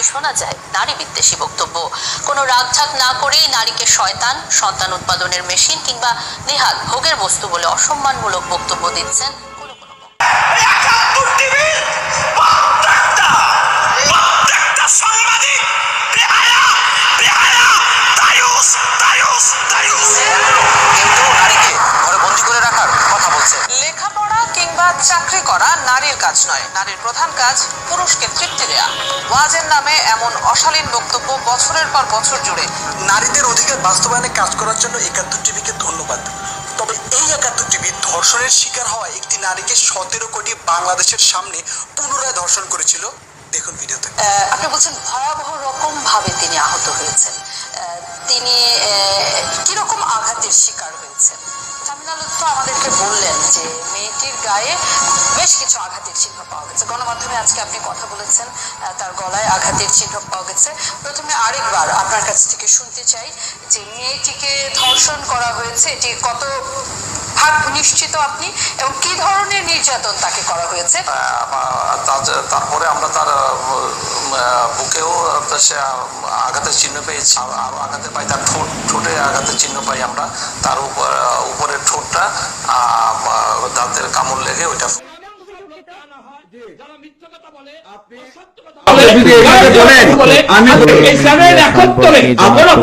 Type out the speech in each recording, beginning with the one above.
প্রায়ই শোনা যায় নারী বিদ্বেষী বক্তব্য। কোনো রাগঢাক না করেই নারীকে শয়তান, সন্তান উৎপাদনের মেশিন কিংবা নেহাত ভোগের বস্তু বলে অসম্মানমূলক বক্তব্য দিচ্ছেন কোনো কোনো লেখাপড়া কিংবা চাকরি করা নারীর কাজ নয়, নারীর প্রধান কাজ পুরুষকে তৃপ্তি দেয়া। ওয়াজের নামে এমন অশালীন বক্তব্য বছরের পর বছর জুড়ে। নারীদের অধিকার বাস্তবায়নে কাজ করার জন্য ৭১ টিভিকে ধন্যবাদ। তবে এই ৭১ টিভি ধর্ষণের শিকার হওয়া একটি নারীকে ১৭ কোটি বাংলাদেশের সামনে পুনরায় ধর্ষণ করেছিল। দেখুন ভিডিওতে। আপনি বলছেন ভয়াবহ রকম ভাবে তিনি আহত হয়েছেন, তিনি কিরকম আঘাতের শিকার হয়েছেন? তামিনাল তো আমাদেরকে বললেন যে মেয়েটির গায়ে বেশ কিছু আঘাতের চিহ্ন পাওয়া গেছে। গণমাধ্যমে আজকে আপনি কথা বলেছেন, তার গলায় আঘাতের চিহ্ন পাওয়া গেছে। প্রথমে আরেকবার আপনার কাছ থেকে শুনতে চাই যে মেয়েটিকে ধর্ষণ করা হয়েছে, এটি কত ভাগ নিশ্চিত আপনি, এবং কি ধরনের নির্যাতন তাকে করা হয়েছে? তারপরে আমরা তার বুকেও সে আঘাতের চিহ্ন পেয়েছি, আরো আঘাতে পাই, তার ঠোঁটে আঘাতের চিহ্ন পাই আমরা। তার উপরের ঠোঁটটা দাঁতের কামড় লেগে ওইটা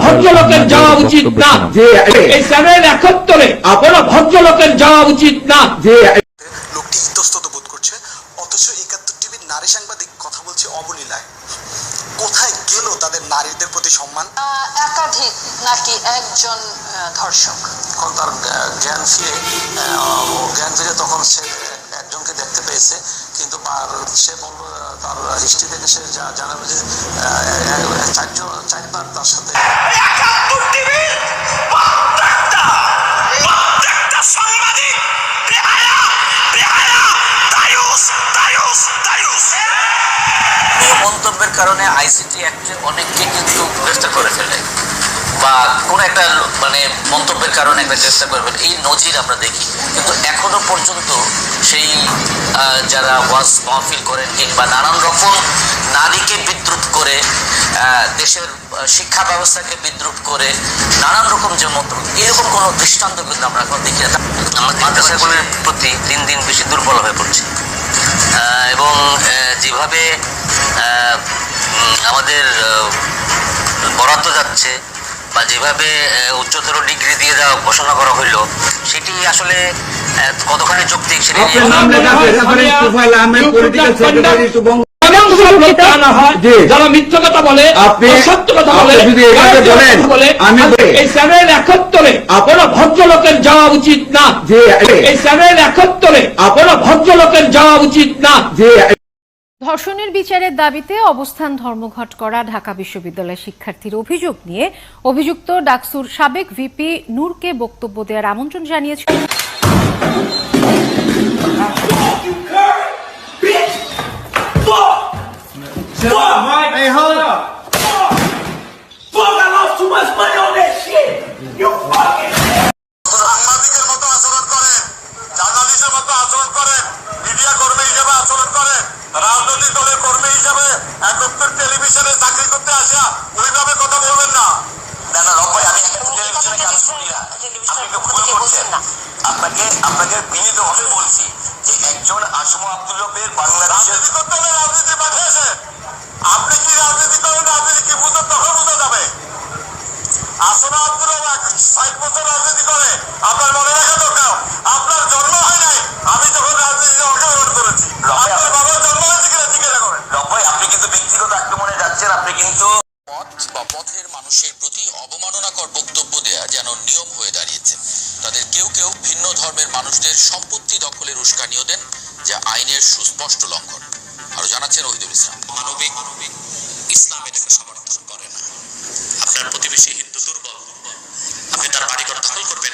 ভদ্রলোকের যাওয়া উচিত না, এই চ্যানেল ৭১ ভদ্রলোকের যাওয়া উচিত না। লোকটি ইতস্তত বোধ করছে, অথচ ৭১ টিভির নারী সাংবাদিক কথা বলছে অবলীলায়। কোথায় গেল তাদের নারীদের প্রতি সম্মান? একাধিক নাকি একজন ধর্ষক? তখন তার জ্ঞান ফিরে তখন সে একজনকে দেখতে পেয়েছে, কিন্তু সে বলল তার হিস্ট্রি থেকে সে জানাবে যে চারবার তার সাথে। মন্তব্যের কারণে আইসিটি অ্যাক্টে অনেককে কিন্তু গ্রেফতার করে ফেলে, বা কোনো একটা মন্তব্যের কারণে একটা গ্রেফতার করে ফেলে, এই নজির আমরা দেখি। কিন্তু এখনো পর্যন্ত সেই যারা ওয়াজ মাহফিল করেন কিংবা নানান রকম নারীকে বিদ্রুপ করে, দেশের শিক্ষা ব্যবস্থাকে বিদ্রুপ করে নানান রকম যে মন্তব্য, এরকম কোনো দৃষ্টান্ত কিন্তু আমরা এখন দেখি না। আমাদের মাদ্রাসাগুলোর প্রতি দিন দিন বেশি দুর্বল হয়ে পড়ছে, এবং যেভাবে আমাদের বরাদ্দ যাচ্ছে বা যেভাবে উচ্চতর ডিগ্রি দিয়ে দেওয়া ঘোষণা করা হইল, সেটি আসলে কতখানি যৌক্তিক সেটি যারা মিথ্যা কথা বলে, সত্য কথা বলে, এই চ্যানেল ৭১ কোনো ভদ্রলোকের যাওয়া উচিত না, এই চ্যানেল ৭১ কোনো ভদ্রলোকের যাওয়া উচিত না। ধর্ষণের বিচারের দাবিতে অবস্থান ধর্মঘট করা ঢাকা বিশ্ববিদ্যালয়ের শিক্ষার্থীর অভিযোগ নিয়ে অভিযুক্ত ডাকসুর সাবেক ভিপি নূরকে বক্তব্য দেওয়ার আমন্ত্রণ জানিয়েছে। সাংবাদিকের মতো আচরণ করেন, জার্নালিস্টের মতো আচরণ করেন, মিডিয়া কর্মী হিসেবে আচরণ করেন, রাজনৈতিক দলের কর্মী হিসেবে ৭১ টেলিভিশনে চাকরি করতে আসা ওইভাবে কথা বলবেন না। আপনাকে বিনীতভাবে বলছি যে একজন আসমা আব্দুল রবের বাংলাদেশে রাজনীতি করতে হলে রাজনীতির মাঠে এসে আপনি কি রাজনীতি করেন, রাজনীতি কি বুঝেন, তখন বোঝা যাবে। আসমা আব্দুল রব ৬০ বছর রাজনীতি করে, আপনার মনে রাখা দরকার আপনার জন্ম হয় নাই আমি যখন রাজনীতিতে অংশগ্রহণ করেছি। আপনার বাবার জন্ম হয়েছে কিনা জিজ্ঞাসা করেন। রব্বাই, আপনি কিন্তু ব্যক্তিগত আক্রমণে যাচ্ছেন। আপনি কিন্তু পথ বা পথের মানুষের প্রতি অবমাননাকর বক্তব্য দেয়া যেন নিয়ম হয়ে দাঁড়িয়েছে। তাদের কেউ কেউ ভিন্ন ধর্মের মানুষদের সম্পত্তি দখলের উস্কানিও দেন, যা আইনের সুস্পষ্ট লঙ্ঘন। আরো জানাচ্ছেন ওহিদুল ইসলাম। মানবিক ইসলাম এটাকে সমর্থন করে না। আপনার প্রতিবেশী হিন্দু দুর্বল, আপনি তার বাড়িঘর দখল করবেন,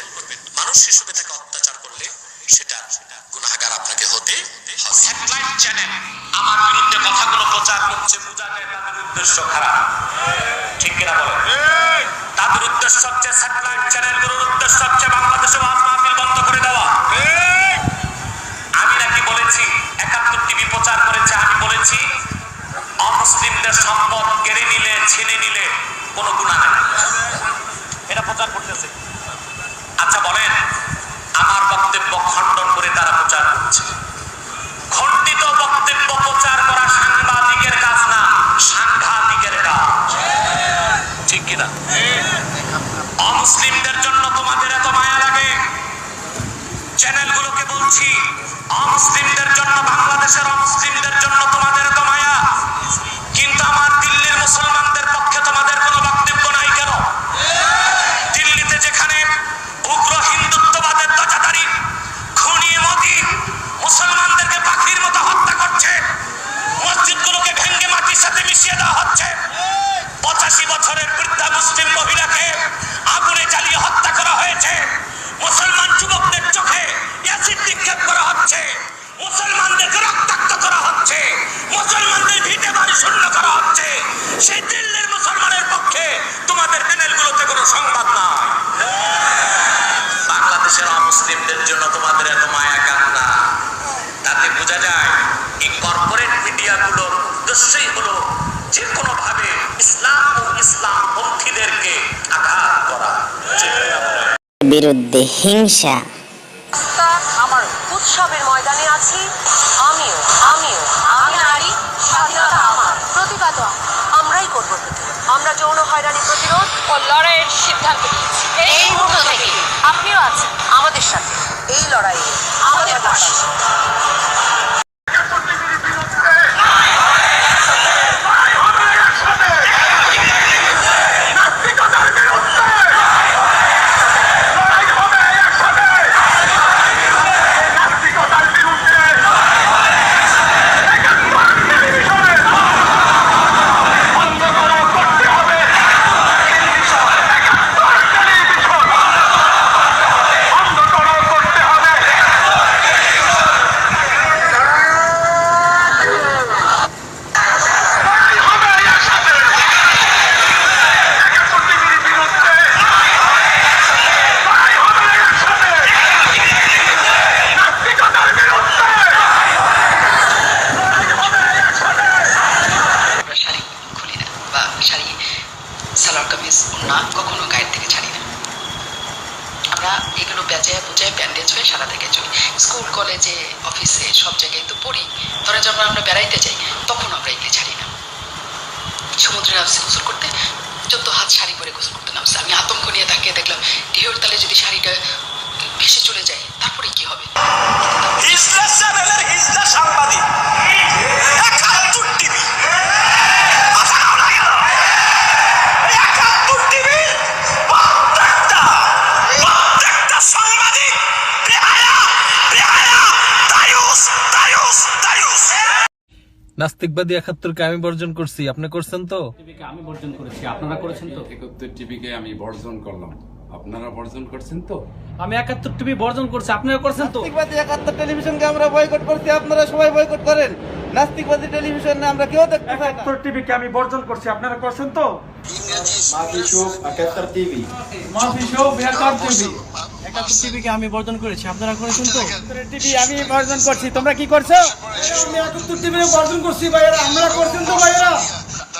মানুষ হিসেবে তাকে অত্যাচার করলে সেটা গুনাহগার আপনাকে হতে হবে। স্যাটেলাইট চ্যানেল আমার বিরুদ্ধে কথাগুলো প্রচার করছে, বোঝা যায় তাদের উদ্দেশ্য খারাপ, ঠিক কিনা বলেন? তাদের উদ্দেশ্য হচ্ছে, স্যাটেলাইট চ্যানেলগুলোর উদ্দেশ্য হচ্ছে বাংলাদেশে ওয়াজ মাহফিল বন্ধ করে দেওয়া। আমি নাকি বলেছি ৭১ টিভি প্রচার করেছে, আমি বলেছি অমুসলিমদের সম্পদ চ্যানেলগুলোকে বলছি, অমুসলিমদের জন্য, বাংলাদেশের অমুসলিমদের জন্য তোমাদের এত মায়া, কিন্তু আমার দিল্লির মুসলমানদের পক্ষে তোমাদের কোনো বক্তব্য নাই কেন? দিল্লিতে যেখানে উগ্র হিন্দুত্ববাদের ধ্বজাধারী খুনি মোদি মুসলমানদেরকে পাখির মতো হত্যা করছে, মসজিদগুলোকে ভেঙে মাটির সাথে মিশিয়ে দেওয়া হচ্ছে, 85 বছরের বৃদ্ধা মুসলিম মহিলাকে আগুনে জ্বালিয়ে হত্যা করা হয়েছে, মুসলমান যুবকদের চোখে অ্যাসিড নিক্ষেপ করা হচ্ছে, মুসলমানদেরকে রক্তাক্ত করা হচ্ছে, মুসলমানদের ভিটে বাড়ি শূন্য করা হচ্ছে, সেই দিল্লির মুসলমানের পক্ষে তোমাদের চ্যানেলগুলোতে কোনো সংবাদ নাই। বাংলাদেশের অমুসলিমদের জন্য তোমাদের এত মায়া কান্না, তাতে বোঝা যায় এই কর্পোরেট মিডিয়াগুলোর উদ্দেশ্যই হলো যে কোনো ভাবে ইসলাম ও ইসলামপন্থীদেরকে আঘাত করা, বিরুদ্ধে হিংসা। আমার উৎসবের ময়দানে আছি আমিও, আমি নারী, স্বাধীনতা আমার, প্রতিবাদ আমরাই করব। আমরা যৌন হয়রানি প্রতিরোধ ও লড়াইয়ের সিদ্ধান্ত নিয়েছি। এই মুহূর্ত থেকে আপনিও আছেন আমাদের সাথে এই লড়াইয়ে, আমাদের পাশে। সালোয়ার কামিজ ওড়না কখনো গায়ের থেকে ছাড়ি না। আমরা এগুলো বেজায় বোঝায় ব্যান্ডেজ হয়ে সারা থেকে চলি। স্কুল কলেজে অফিসে সব জায়গায় তো পড়ি। ধরে যখন আমরা বেড়াইতে যাই তখন আমরা এগুলি ছাড়ি না। সমুদ্রে নামছি গোসল করতে, 14 হাত শাড়ি পরে গোসল করতে নামছে। আমি আতঙ্ক নিয়ে তাকিয়ে দেখলাম ঢেউর তালে যদি শাড়িটা ভেসে চলে যায় তারপরে কি হবে। হিজলা চ্যানেলের হিজলা সাংবাদিক 71 টিভি, কথা নাও না কেন? 71 টিভির প্রত্যেকটা সাংবাদিক বেহায়া, দায়ুস। নাস্তিকবাদী 71-কে আমি বর্জন করছি, আপনি করছেন তো? আমি বর্জন করেছি, আপনারা করেছেন তো? 71 টিভিকে আমি বর্জন করলাম, আপনারা বর্জন করছেন তো? আমি 71 টিভি বর্জন করছি, আপনারা করছেন তো? নাস্তিকবাদী 71 টেলিভিশনকে আমরা বয়কট করছি, আপনারা সবাই বয়কট করেন। নাস্তিকবাদী টেলিভিশন আমরা কেউ দেখতে চাই না। 71 টিভিকে আমি বর্জন করছি, আপনারা করছেন তো? মাফি শুভ 71 টিভি, 71 টিভিকে আমি বর্জন করেছি, আপনারা করেছেন তো? টিভি আমি বর্জন করছি, তোমরা কি করছো? আমি 71 টিভি বর্জন করছি ভাই, আমরা করছেন তো?